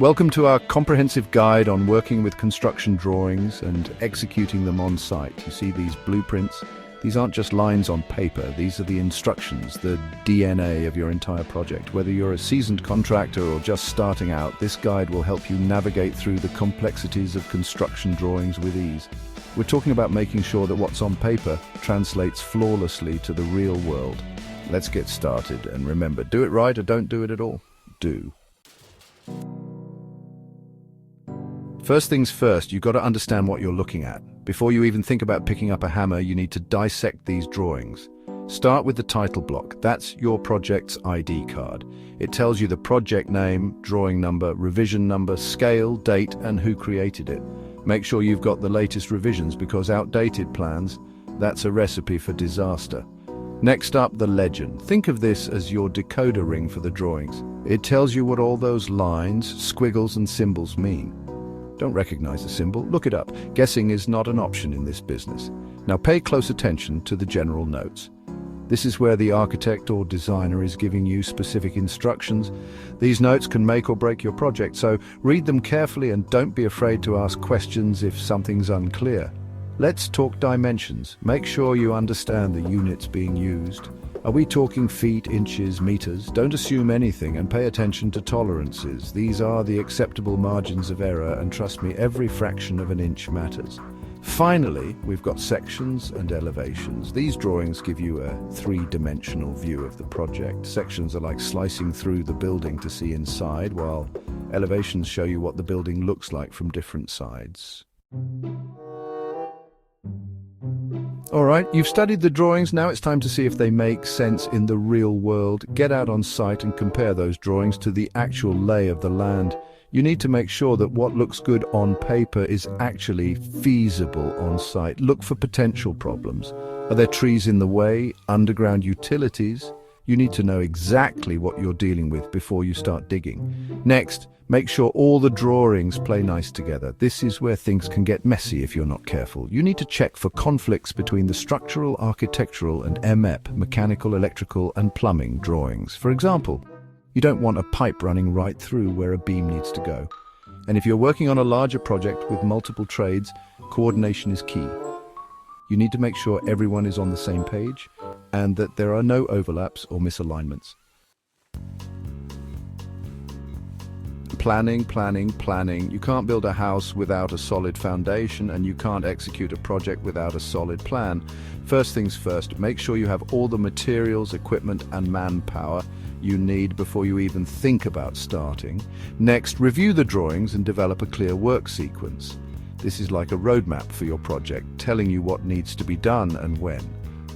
Welcome to our comprehensive guide on working with construction drawings and executing them on site. You see these blueprints? These aren't just lines on paper, these are the instructions, the DNA of your entire project. Whether you're a seasoned contractor or just starting out, this guide will help you navigate through the complexities of construction drawings with ease. We're talking about making sure that what's on paper translates flawlessly to the real world. Let's get started, and remember, do it right or don't do it at all. Do. First things first, you've got to understand what you're looking at. Before you even think about picking up a hammer, you need to dissect these drawings. Start with the title block. That's your project's ID card. It tells you the project name, drawing number, revision number, scale, date, and who created it. Make sure you've got the latest revisions, because outdated plans, that's a recipe for disaster. Next up, the legend. Think of this as your decoder ring for the drawings. It tells you what all those lines, squiggles, and symbols mean. Don't recognize a symbol? Look it up. Guessing is not an option in this business. Now pay close attention to the general notes. This is where the architect or designer is giving you specific instructions. These notes can make or break your project, so read them carefully and don't be afraid to ask questions if something's unclear. Let's talk dimensions. Make sure you understand the units being used. Are we talking feet, inches, meters? Don't assume anything and pay attention to tolerances. These are the acceptable margins of error, and trust me, every fraction of an inch matters. Finally, we've got sections and elevations. These drawings give you a three-dimensional view of the project. Sections are like slicing through the building to see inside, while elevations show you what the building looks like from different sides. All right, you've studied the drawings, now it's time to see if they make sense in the real world. Get out on site and compare those drawings to the actual lay of the land. You need to make sure that what looks good on paper is actually feasible on site. Look for potential problems. Are there trees in the way? Underground utilities? You need to know exactly what you're dealing with before you start digging. Next, make sure all the drawings play nice together. This is where things can get messy if you're not careful. You need to check for conflicts between the structural, architectural, and MEP, mechanical, electrical, and plumbing drawings. For example, you don't want a pipe running right through where a beam needs to go. And if you're working on a larger project with multiple trades, coordination is key. You need to make sure everyone is on the same page and that there are no overlaps or misalignments. Planning, planning, planning. You can't build a house without a solid foundation, and you can't execute a project without a solid plan. First things first, make sure you have all the materials, equipment, and manpower you need before you even think about starting. Next, review the drawings and develop a clear work sequence. This is like a roadmap for your project, telling you what needs to be done and when.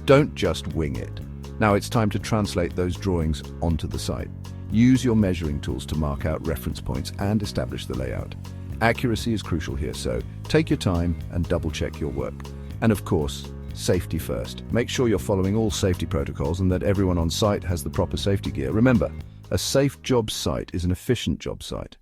Don't just wing it. Now it's time to translate those drawings onto the site. Use your measuring tools to mark out reference points and establish the layout. Accuracy is crucial here, so take your time and double-check your work. And of course, safety first. Make sure you're following all safety protocols and that everyone on site has the proper safety gear. Remember, a safe job site is an efficient job site.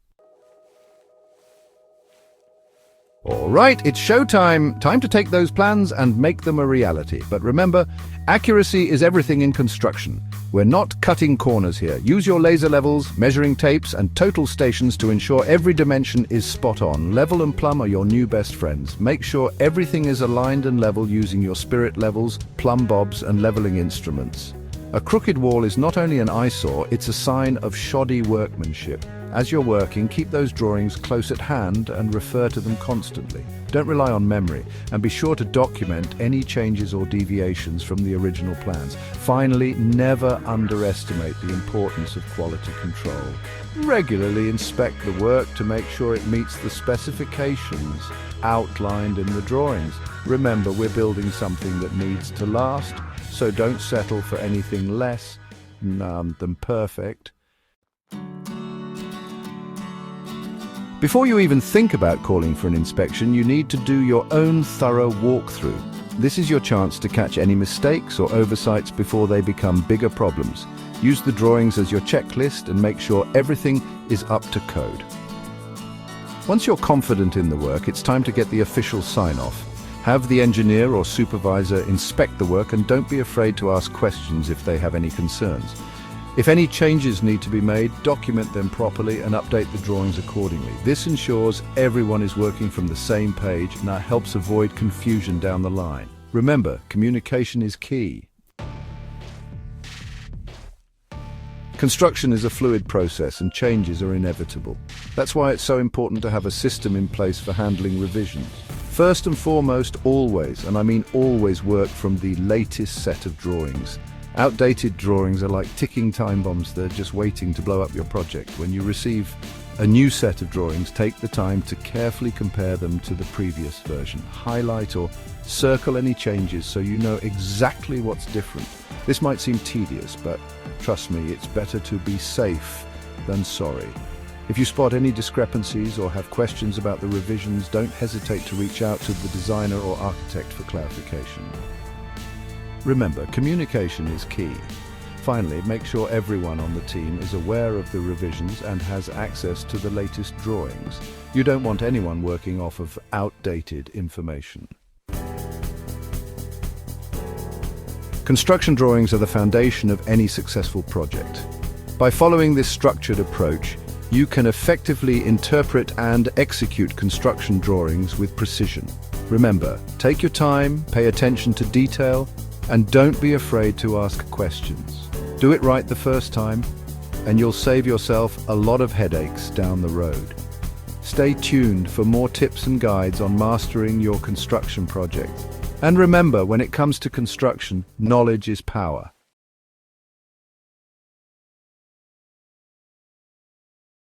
All right, it's showtime. Time to take those plans and make them a reality. But remember, accuracy is everything in construction. We're not cutting corners here. Use your laser levels, measuring tapes, and total stations to ensure every dimension is spot on. Level and plumb are your new best friends. Make sure everything is aligned and level using your spirit levels, plumb bobs, and leveling instruments. A crooked wall is not only an eyesore, it's a sign of shoddy workmanship. As you're working, keep those drawings close at hand and refer to them constantly. Don't rely on memory, and be sure to document any changes or deviations from the original plans. Finally, never underestimate the importance of quality control. Regularly inspect the work to make sure it meets the specifications outlined in the drawings. Remember, we're building something that needs to last, so don't settle for anything less than perfect. Before you even think about calling for an inspection, you need to do your own thorough walkthrough. This is your chance to catch any mistakes or oversights before they become bigger problems. Use the drawings as your checklist and make sure everything is up to code. Once you're confident in the work, it's time to get the official sign-off. Have the engineer or supervisor inspect the work, and don't be afraid to ask questions if they have any concerns. If any changes need to be made, document them properly and update the drawings accordingly. This ensures everyone is working from the same page and that helps avoid confusion down the line. Remember, communication is key. Construction is a fluid process and changes are inevitable. That's why it's so important to have a system in place for handling revisions. First and foremost, always, and I mean always, work from the latest set of drawings. Outdated drawings are like ticking time bombs. They're just waiting to blow up your project. When you receive a new set of drawings, take the time to carefully compare them to the previous version. Highlight or circle any changes so you know exactly what's different. This might seem tedious, but trust me, it's better to be safe than sorry. If you spot any discrepancies or have questions about the revisions, don't hesitate to reach out to the designer or architect for clarification. Remember, communication is key. Finally, make sure everyone on the team is aware of the revisions and has access to the latest drawings. You don't want anyone working off of outdated information. Construction drawings are the foundation of any successful project. By following this structured approach, you can effectively interpret and execute construction drawings with precision. Remember, take your time, pay attention to detail, and don't be afraid to ask questions. Do it right the first time, and you'll save yourself a lot of headaches down the road. Stay tuned for more tips and guides on mastering your construction project. And remember, when it comes to construction, knowledge is power.